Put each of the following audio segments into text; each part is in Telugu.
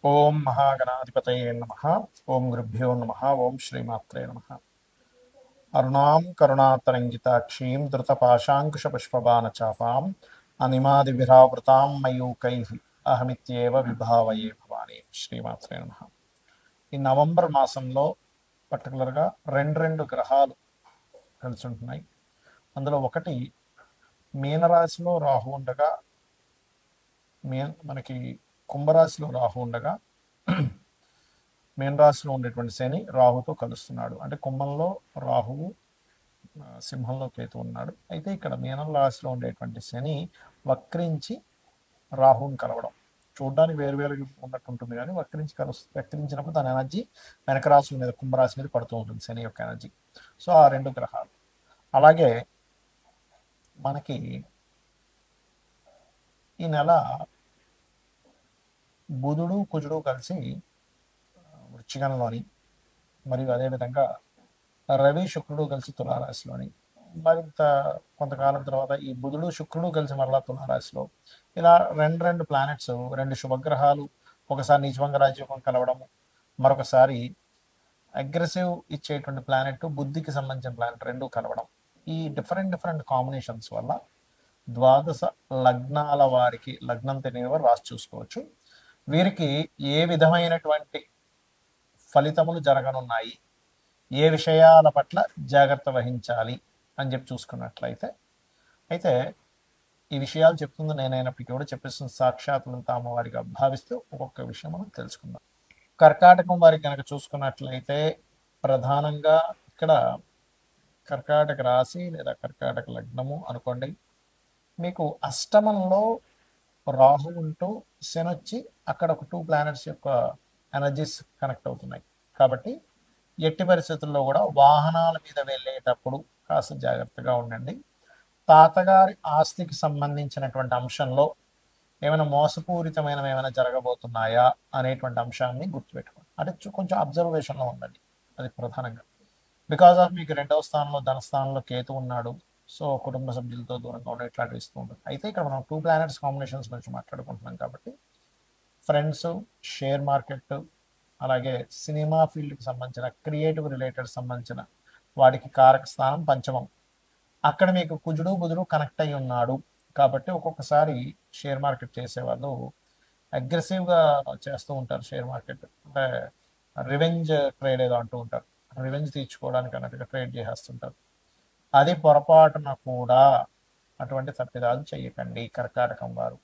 ఓం మహాగణాధిపతయే నమః. ఓం గురుభ్యో నమః. ఓం శ్రీమాత్రే నమః. అరుణాం కరుణాతరంగితాక్షీం ధృతపాశాంకుశపుష్పబాణచాపాం అనిమాదివిరావృతాం మయూకైః అహమిత్యేవ విభావయే భవాని. శ్రీమాత్రే నమః. ఈ నవంబర్ మాసంలో పర్టికులర్గా రెండు గ్రహాలు కలిసి ఉంటున్నాయి. అందులో ఒకటి మీనరాశిలో రాహు ఉండగా, మనకి కుంభరాశిలో రాహు ఉండగా మీనరాశిలో ఉండేటువంటి శని రాహుతో కలుస్తున్నాడు. అంటే కుంభంలో రాహువు, సింహంలో కేతు ఉన్నాడు. అయితే ఇక్కడ మీనం రాశిలో ఉండేటువంటి శని వక్రించి రాహుని కలవడం చూడడానికి వేరువేరుగా ఉన్నట్టు ఉంటుంది, కానీ వక్రించినప్పుడు తన ఎనర్జీ వెనక రాశుల మీద, కుంభరాశి మీద పడుతూ ఉంటుంది శని యొక్క ఎనర్జీ. సో ఆ రెండు గ్రహాలు. అలాగే మనకి ఈ నెల బుధుడు కుజుడు కలిసి వృశ్చికంలోని, మరియు అదేవిధంగా రవి శుక్రుడు కలిసి తులారాశిలోని, మరింత కొంతకాలం తర్వాత ఈ బుధుడు శుక్రుడు కలిసి మరలా తులారాశిలో, ఇలా రెండు ప్లానెట్స్, రెండు శుభగ్రహాలు ఒకసారి నీచభంగ రాజ్యోగం కలవడము, మరొకసారి అగ్రెసివ్ ఇచ్చేటువంటి ప్లానెట్, బుద్ధికి సంబంధించిన ప్లానెట్ రెండు కలవడం. ఈ డిఫరెంట్ కాంబినేషన్స్ వల్ల ద్వాదశ లగ్నాల వారికి, లగ్నం తెలియని వారు రాసి చూసుకోవచ్చు, వీరికి ఏ విధమైనటువంటి ఫలితములు జరగనున్నాయి, ఏ విషయాల పట్ల జాగ్రత్త వహించాలి అని చెప్పి చూసుకున్నట్లయితే, అయితే ఈ విషయాలు చెప్తుంది నేనైనప్పటికీ కూడా చెప్పేసిన సాక్షాత్తులంతా అమ్మవారిగా భావిస్తూ ఒక్కొక్క విషయం మనం తెలుసుకుందాం. కర్కాటకం వారికి కనుక చూసుకున్నట్లయితే ప్రధానంగా ఇక్కడ కర్కాటక రాశి లేదా కర్కాటక లగ్నము అనుకోండి, మీకు అష్టమంలో రాహు ఉంటూ శని వచ్చి అక్కడ ఒక 2 ప్లానెట్స్ యొక్క ఎనర్జీస్ కనెక్ట్ అవుతున్నాయి. కాబట్టి ఎట్టి పరిస్థితుల్లో కూడా వాహనాల మీద వెళ్ళేటప్పుడు కాస్త జాగ్రత్తగా ఉండండి. తాతగారి ఆస్తికి సంబంధించినటువంటి అంశంలో ఏమైనా మోసపూరితమైనవి ఏమైనా జరగబోతున్నాయా అనేటువంటి అంశాన్ని గుర్తుపెట్టుకోండి. అంటే కొంచెం అబ్జర్వేషన్లో ఉండండి, అది ప్రధానంగా. బికాజ్ ఆఫ్ మీకు 2వ స్థానంలో, ధనస్థానంలో కేతు ఉన్నాడు. సో కుటుంబ సభ్యులతో దూరంగా ఉండే ఇట్లాంటివి ఇస్తూ ఉంటుంది. అయితే ఇక్కడ మనం 2 ప్లానెట్స్ కాంబినేషన్స్ గురించి మాట్లాడుకుంటున్నాం కాబట్టి ఫ్రెండ్స్, షేర్ మార్కెట్, అలాగే సినిమా ఫీల్డ్కి సంబంధించిన క్రియేటివ్ రిలేటెడ్ సంబంధించిన వాటికి కారక స్థానం పంచమం. అక్కడ మీకు కుజుడు బుధుడు కనెక్ట్ అయి ఉన్నాడు. కాబట్టి ఒక్కొక్కసారి షేర్ మార్కెట్ చేసేవాళ్ళు అగ్రెసివ్గా చేస్తూ ఉంటారు. షేర్ మార్కెట్ అంటే రివెంజ్ ట్రేడ్ ఏదో అంటూ ఉంటారు, రివెంజ్ తీర్చుకోవడానికి అన్నట్టుగా ట్రేడ్ చేసేస్తుంటారు. అది పొరపాటున కూడా అటువంటి తప్పిదాలు చేయకండి కర్కాటకం వారు.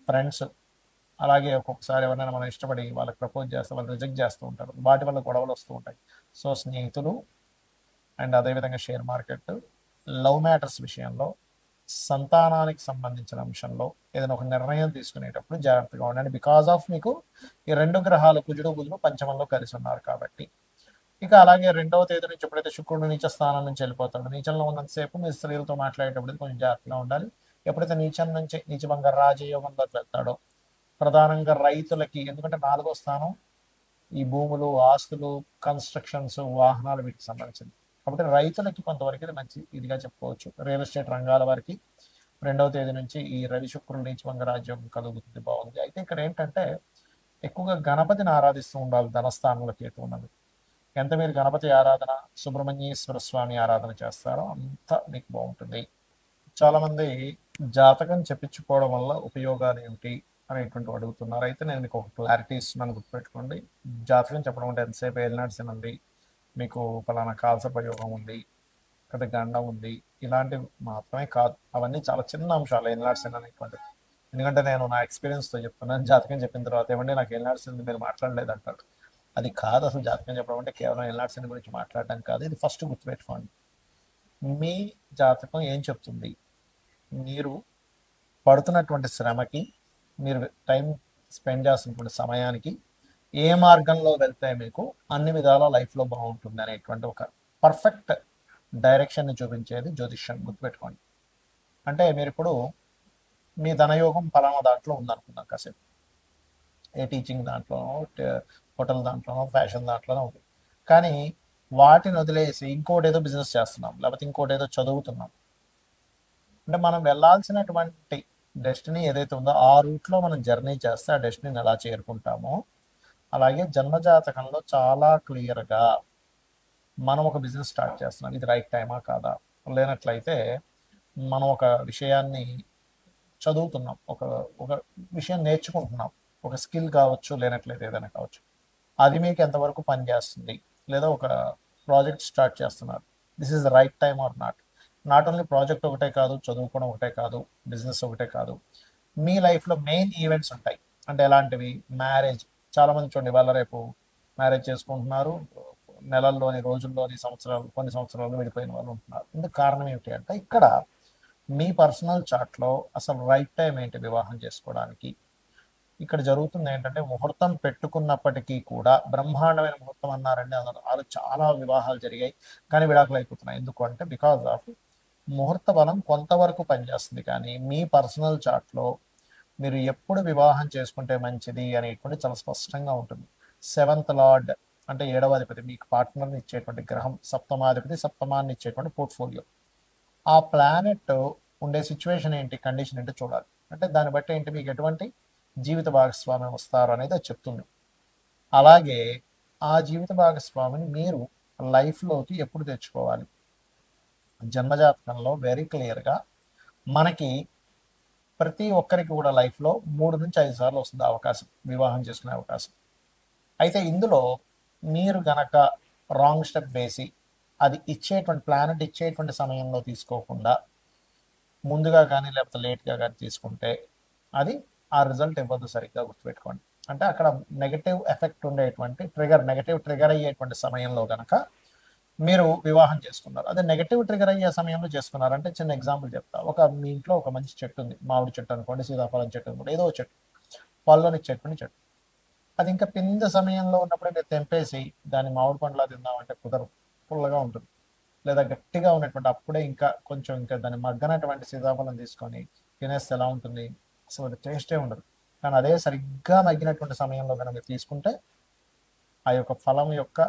ఫ్రెండ్స్, అలాగే ఒక్కొక్కసారి ఎవరైనా మనం ఇష్టపడి వాళ్ళకి ప్రపోజ్ చేస్తే వాళ్ళు రిజెక్ట్ చేస్తూ ఉంటారు, వాటి వల్ల గొడవలు వస్తూ ఉంటాయి. సో స్నేహితులు అండ్ అదేవిధంగా షేర్ మార్కెట్, లవ్ మ్యాటర్స్ విషయంలో, సంతానానికి సంబంధించిన అంశంలో ఏదైనా ఒక నిర్ణయం తీసుకునేటప్పుడు జాగ్రత్తగా ఉండండి. బికాజ్ ఆఫ్ మీకు ఈ 2 గ్రహాలు కుజుడు బుధుడు పంచమంలో కలిసి ఉన్నారు కాబట్టి. ఇక అలాగే 2వ తేదీ నుంచి ఎప్పుడైతే శుక్రుడు నీచ స్థానం నుంచి వెళ్ళిపోతాడు, నీచంలో ఉన్నంతసేపు మీరు స్త్రీలతో మాట్లాడేటప్పుడు కొంచెం జాగ్రత్తగా ఉండాలి. ఎప్పుడైతే నీచం నుంచి నీచభంగ రాజయోగంలోకి వెళ్తాడో, ప్రధానంగా రైతులకి, ఎందుకంటే 4వ స్థానం ఈ భూములు, ఆస్తులు, కన్స్ట్రక్షన్స్, వాహనాలు వీటికి సంబంధించింది. కాబట్టి రైతులకి కొంతవరకు ఇది మంచి ఇదిగా చెప్పుకోవచ్చు. రియల్ ఎస్టేట్ రంగాల వారికి 2వ తేదీ నుంచి ఈ రవి శుక్రుడు నీచభంగ రాజ్యోగం కలుగుతుంది, బాగుంది. అయితే ఇక్కడ ఏంటంటే ఎక్కువగా గణపతిని ఆరాధిస్తూ ఉండాలి. ధనస్థానంలో కేతు ఉన్నది. ఎంత మీరు గణపతి ఆరాధన, సుబ్రహ్మణ్యేశ్వర స్వామి ఆరాధన చేస్తారో అంత మీకు బాగుంటుంది. చాలామంది జాతకం చెప్పించుకోవడం వల్ల ఉపయోగాలు ఏమిటి అనేటువంటి అడుగుతున్నారు. అయితే నేను మీకు ఒక క్లారిటీ ఇస్తున్నాను, గుర్తుపెట్టుకోండి. జాతకం చెప్పడం అంటే ఎంతసేపు ఏలినాడు శని ఉంది, మీకు ఫలానా కాల్సపయోగం ఉంది, లేదా గండం ఉంది, ఇలాంటివి మాత్రమే కాదు. అవన్నీ చాలా చిన్న అంశాలు ఏలినాడు శని అనేటువంటిది. ఎందుకంటే నేను నా ఎక్స్పీరియన్స్తో చెప్తున్నాను. జాతకం చెప్పిన తర్వాత ఏమంటే నాకు ఏలినాడు శని మీరు మాట్లాడలేదు అంటాడు. అది కాదు. అసలు జాతకం చెప్పడం అంటే కేవలం ఏలినాడు శని గురించి మాట్లాడడం కాదు. ఇది ఫస్ట్ గుర్తుపెట్టుకోండి. మీ జాతకం ఏం చెప్తుంది, మీరు పడుతున్నటువంటి శ్రమకి, మీరు టైం స్పెండ్ చేస్తున్నటువంటి సమయానికి ఏ మార్గంలో వెళ్తే మీకు అన్ని విధాల లైఫ్లో బాగుంటుంది అనేటువంటి ఒక పర్ఫెక్ట్ డైరెక్షన్ని చూపించేది జ్యోతిష్యం, గుర్తుపెట్టుకోండి. అంటే మీరు ఇప్పుడు మీ ధనయోగం పలానా దాంట్లో ఉందనుకుందాం కాసేపు, ఏ టీచింగ్ దాంట్లోనో, హోటల్ దాంట్లోనో, ఫ్యాషన్ దాంట్లోనో ఉంది. కానీ వాటిని వదిలేసి ఇంకోటి ఏదో బిజినెస్ చేస్తున్నాం, లేకపోతే ఇంకోటి ఏదో చదువుతున్నాం. అంటే మనం వెళ్ళాల్సినటువంటి డెస్టినీ ఏదైతే ఉందో ఆ రూట్లో మనం జర్నీ చేస్తే ఆ డెస్టినీని ఎలా చేరుకుంటామో అలాగే జన్మజాతకంలో చాలా క్లియర్గా మనం ఒక బిజినెస్ స్టార్ట్ చేస్తున్నాం, ఇది రైట్ టైమా కాదా, లేనట్లయితే మనం ఒక విషయాన్ని చదువుతున్నాం, ఒక ఒక విషయం నేర్చుకుంటున్నాం, ఒక స్కిల్ కావచ్చు, లేనట్లయితే ఏదైనా కావచ్చు, అది మీకు ఎంతవరకు పనిచేస్తుంది, లేదా ఒక ప్రాజెక్ట్ స్టార్ట్ చేస్తున్నారు, this is the right time or not. Not only project ఒకటే కాదు, చదువుకోవడం ఒకటే కాదు, బిజినెస్ ఒకటే కాదు, మీ లైఫ్లో మెయిన్ ఈవెంట్స్ ఉంటాయి. అంటే ఎలాంటివి? మ్యారేజ్. చాలామంది చూడండి వాళ్ళ రేపు మ్యారేజ్ చేసుకుంటున్నారు, నెలల్లోని, రోజుల్లోని, సంవత్సరాలు, కొన్ని సంవత్సరాలు విడిపోయిన వాళ్ళు ఉంటున్నారు. ఇందుకు కారణం ఏమిటి అంటే ఇక్కడ మీ పర్సనల్ చార్ట్లో అసలు రైట్ టైం ఏంటి వివాహం చేసుకోవడానికి. ఇక్కడ జరుగుతుంది ఏంటంటే ముహూర్తం పెట్టుకున్నప్పటికీ కూడా బ్రహ్మాండమైన ముహూర్తం అన్నారండి, వాళ్ళు చాలా వివాహాలు జరిగాయి కానీ విడాకులు అయిపోతున్నాయి. ఎందుకు అంటే బికాజ్ ఆఫ్ ముహూర్త బలం కొంతవరకు పనిచేస్తుంది, కానీ మీ పర్సనల్ చార్ట్లో మీరు ఎప్పుడు వివాహం చేసుకుంటే మంచిది అనేటువంటి చాలా స్పష్టంగా ఉంటుంది. సెవెంత్ లార్డ్ అంటే ఏడవ అధిపతి, మీకు పార్ట్నర్ని ఇచ్చేటువంటి గ్రహం, సప్తమాధిపతి సప్తమాన్ని ఇచ్చేటువంటి పోర్ట్ఫోలియో. ఆ ప్లానెట్ ఉండే సిచ్యువేషన్ ఏంటి, కండిషన్ ఏంటి చూడాలి. అంటే దాన్ని బట్టి ఏంటి మీకు ఎటువంటి జీవిత భాగస్వామ్యం వస్తారు అనేది అది చెప్తుంది. అలాగే ఆ జీవిత భాగస్వామిని మీరు లైఫ్లోకి ఎప్పుడు తెచ్చుకోవాలి. జన్మజాతకంలో వెరీ క్లియర్గా మనకి ప్రతి ఒక్కరికి కూడా లైఫ్లో 3 నుంచి 5 సార్లు వస్తుంది అవకాశం, వివాహం చేసుకునే అవకాశం. అయితే ఇందులో మీరు గనక రాంగ్ స్టెప్ వేసి అది ఇచ్చేటువంటి ప్లానెట్ ఇచ్చేటువంటి సమయంలో తీసుకోకుండా ముందుగా కానీ లేకపోతే లేట్గా కానీ తీసుకుంటే అది ఆ రిజల్ట్ ఇవ్వదు. సరిగ్గా గుర్తుపెట్టుకోండి. అంటే అక్కడ నెగటివ్ ఎఫెక్ట్ ఉండేటువంటి నెగటివ్ ట్రిగర్ అయ్యేటువంటి సమయంలో కనుక మీరు వివాహం చేసుకున్నారు, అదే నెగటివ్ ట్రిగర్ అయ్యే సమయంలో చేసుకున్నారు. అంటే చిన్న ఎగ్జాంపుల్ చెప్తా. మీ ఇంట్లో ఒక మంచి చెట్టు ఉంది, మామిడి చెట్టు అనుకోండి, సీతాఫలం చెట్టు అనుకోండి, ఏదో చెట్టు, పళ్ళని చెట్టుని చెట్టు. అది ఇంకా పింద సమయంలో ఉన్నప్పుడే మీరు తెంపేసి దాన్ని మామిడి పండులా తిందామంటే కుదరదు, పుల్లగా ఉంటుంది. లేదా గట్టిగా ఉన్నటువంటి అప్పుడే ఇంకా కొంచెం ఇంకా దాన్ని మగ్గనటువంటి సీతాఫలం తీసుకొని తినేస్తే ఎలా ఉంటుంది, అసలు అది టేస్టే ఉండదు. కానీ అదే సరిగ్గా మగ్గినటువంటి సమయంలో కనుక మీరు తీసుకుంటే ఆ యొక్క ఫలం యొక్క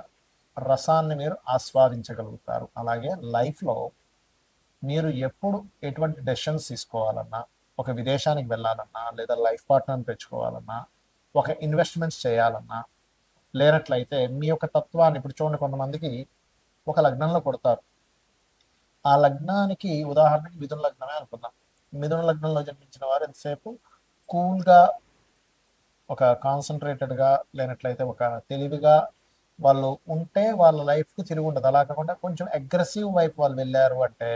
రసాన్ని మీరు ఆస్వాదించగలుగుతారు. అలాగే లైఫ్లో మీరు ఎప్పుడు ఎటువంటి డెసిషన్స్ తీసుకోవాలన్నా, ఒక విదేశానికి వెళ్ళాలన్నా, లేదా లైఫ్ పార్ట్నర్ని పెంచుకోవాలన్నా, ఒక ఇన్వెస్ట్మెంట్స్ చేయాలన్నా, లేనట్లయితే మీ యొక్క తత్వాన్ని, ఇప్పుడు చూడండి కొంతమందికి ఒక లగ్నంలో కొడతారు, ఆ లగ్నానికి ఉదాహరణకి మిథున లగ్నమే అనుకుందాం. మిథున లగ్నంలో జన్మించిన వారు ఎంతసేపు కూల్గా, ఒక కాన్సన్ట్రేటెడ్గా, లేనట్లయితే ఒక తెలివిగా వాళ్ళు ఉంటే వాళ్ళ లైఫ్కి తిరిగి ఉండదు. అలా కాకుండా కొంచెం అగ్రెసివ్ వైపు వాళ్ళు వెళ్ళారు అంటే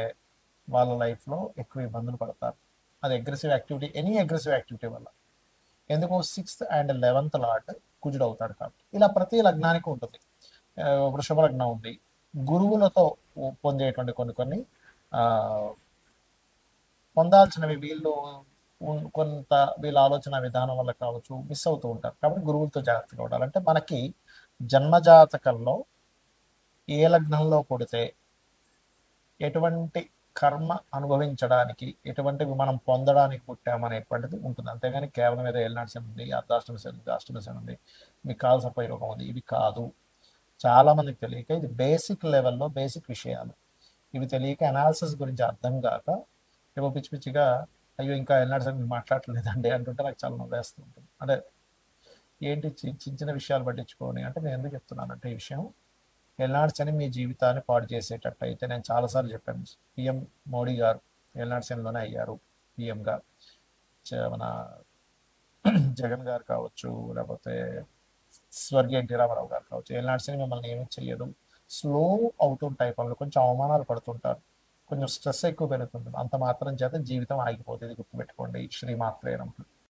వాళ్ళ లైఫ్లో ఎక్కువ ఇబ్బందులు పడతారు. అది aggressive activity, any aggressive activity వల్ల. ఎందుకు? 6th and 11th లాట్ కుజుడు అవుతాడు కాబట్టి. ఇలా ప్రతి లగ్నానికి ఉంటుంది. వృషభ లగ్నం ఉంది, గురువులతో పొందేటువంటి కొన్ని కొన్ని పొందాల్సినవి వీళ్ళు కొంత వీళ్ళ ఆలోచన విధానం వల్ల కావచ్చు మిస్ అవుతూ ఉంటారు. కాబట్టి గురువులతో జాగ్రత్తగా ఉండాలంటే మనకి జన్మజాతకంలో ఏ లగ్నంలో పుడితే ఎటువంటి కర్మ అనుభవించడానికి, ఎటువంటివి మనం పొందడానికి పుట్టామనేటువంటిది ఉంటుంది. అంతేగాని కేవలం ఏదో ఏలినాటి శని ఉంది, అర్ధాష్టమి శని ఉంది, అష్టమి శని ఉంది, మీకు కావాల్సిన రోగం ఉంది, ఇవి కాదు. చాలామందికి తెలియక ఇది బేసిక్ లెవెల్లో బేసిక్ విషయాలు, ఇవి తెలియక అనాలిసిస్ గురించి అర్థం కాక ఏవో పిచ్చి పిచ్చిగా అయ్యో ఇంకా ఏలినాటి శని మాట్లాడలేదండి అంటుంటే నాకు చాలా నవ్వేస్తూ ఉంటుంది. అంటే ఏంటి చిన్న చిన్న విషయాలు పట్టించుకొని, అంటే నేను ఎందుకు చెప్తున్నానంటే ఈ విషయం, ఏలినాటి శని మీ జీవితాన్ని పాడు చేసేటట్టు అయితే, నేను చాలాసార్లు చెప్పాను, పిఎం మోడీ గారు ఏలినాటి శనిలోనే అయ్యారు పిఎంగా. మన జగన్ గారు కావచ్చు, లేకపోతే స్వర్గీయ ఎన్టీ రామారావు గారు కావచ్చు, ఏలినాటి శని మిమ్మల్ని ఏమీ చెయ్యదు. స్లో అవుతుంటాయి పనులు, కొంచెం అవమానాలు పడుతుంటారు, కొంచెం స్ట్రెస్ ఎక్కువ పెరుగుతుంటుంది, అంత మాత్రం చేత జీవితం ఆగిపోతుంది. గుర్తుపెట్టుకోండి. శ్రీమాత్రే నమః.